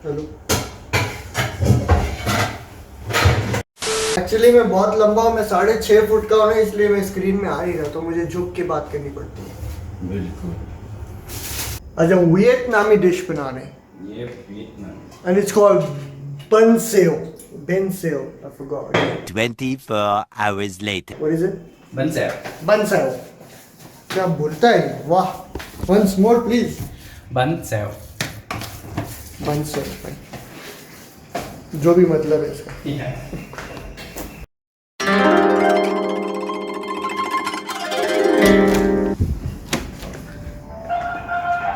चलो एक्चुअली मैं बहुत लंबा हूँ, मैं 6.5 फुट का हूँ ना, इसलिए मैं स्क्रीन में आ नहीं रहा, तो मुझे झुक के बात करनी पड़ती है। बिल्कुल। अच्छा, वियतनामी डिश बना रहे हैं। ये वियतनाम। एंड इट्स कॉल्ड बन सेव। बन सेव, I forgot. 24 hours later. What is it? बन सेव। बन सेव। क्या बोलता है? वाह। Once more please. बन सेव। बन सेव, जो भी मतलब है इसका।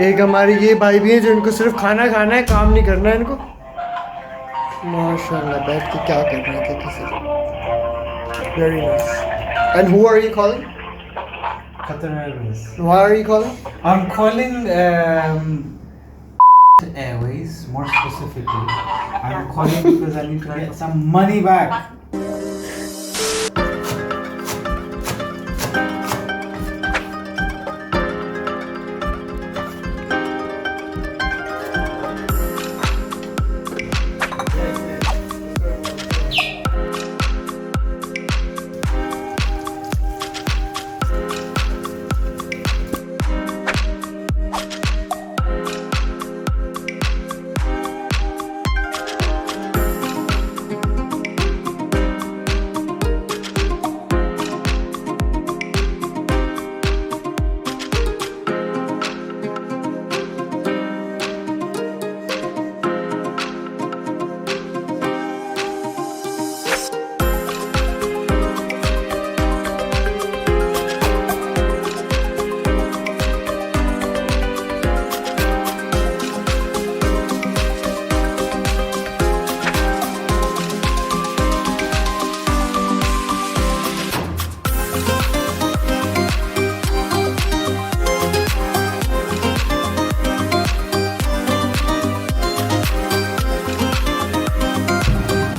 एक हमारे ये भाई भी हैं जो इनको सिर्फ खाना खाना है, काम नहीं करना है इनको। माशाल्लाह, बैठ के क्या कर रहे थे किसी। Very nice. And who are you calling? Qatar Airways. Why are you calling? I'm calling Airways more specifically. I'm calling because I need to get some money back.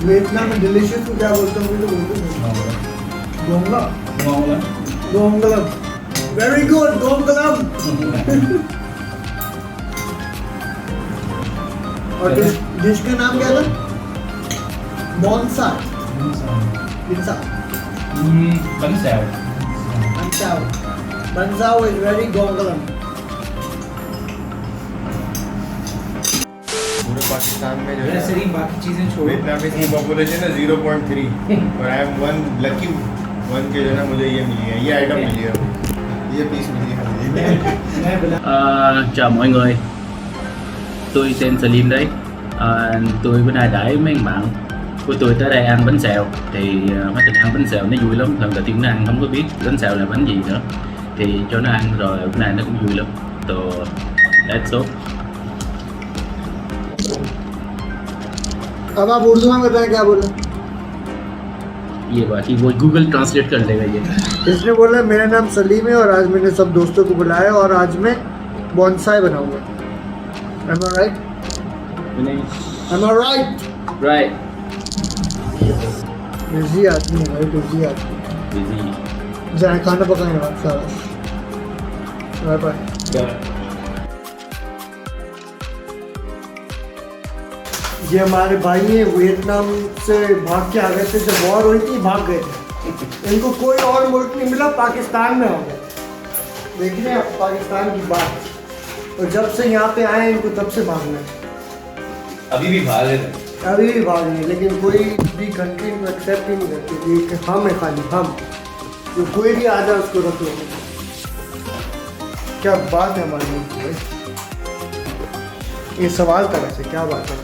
Vietnam में डिलीशियस को क्या बोलते हैं? मुझे तो बोलते हैं गोंगला। गोंगला। गोंगलम। वेरी गुड, गोंगलम। और डिश का नाम क्या था? बॉन्सा। पिज्जा। बन सेव। बंसाओ। बंसाओ इज वेरी गोंगलम। पूरे पाकिस्तान में जो है वैसे ही बाकी चीजें छोड़ो। वियतनामीज की पॉपुलेशन है 0.3 और I am one lucky one के जो है ना मुझे ये मिली है, ये आइटम मिली है, ये पीस मिली है। Chào mọi người, tôi tên Salim đấy. Tôi bữa nay đãi mấy bạn của tôi tới đây ăn bánh xèo. Thì mấy tình ăn bánh xèo nó vui lắm, lần đầu tiên nó ăn không có biết bánh xèo là bánh gì nữa, thì cho nó ăn rồi bữa nay nó cũng vui lắm. तो let's go. अब आप उर्दू में बताएं क्या बोला? ये बाकी वो गूगल ट्रांसलेट कर लेगा ये। इसने बोला मेरा नाम सलीम है और आज मैंने सब दोस्तों को बुलाया और आज मैं बॉन्साई बनाऊंगा। Am I right? Am I right? Right. Busy आदमी है भाई, बिजी आदमी। Busy. जाए खाना पकाएंगे आप सारा। Bye bye. ये हमारे भाई हैं, वियतनाम से भाग के आ गए थे, जब वॉर हुई थी भाग गए थे। इनको कोई और मुल्क नहीं मिला, पाकिस्तान में हो गए। देख रहे हैं आप पाकिस्तान की बात। और जब से यहाँ पे आए इनको तब से भागना है। अभी भी भाग रहे थे। अभी भी भाग नहीं, लेकिन कोई भी कंट्री को एक्सेप्ट ही नहीं करती कि हम है, खाली हम, जो कोई भी आ जाए उसको रख लो। क्या बात है हमारे मुल्क की भाई, ये सवाल तरह से क्या बात है।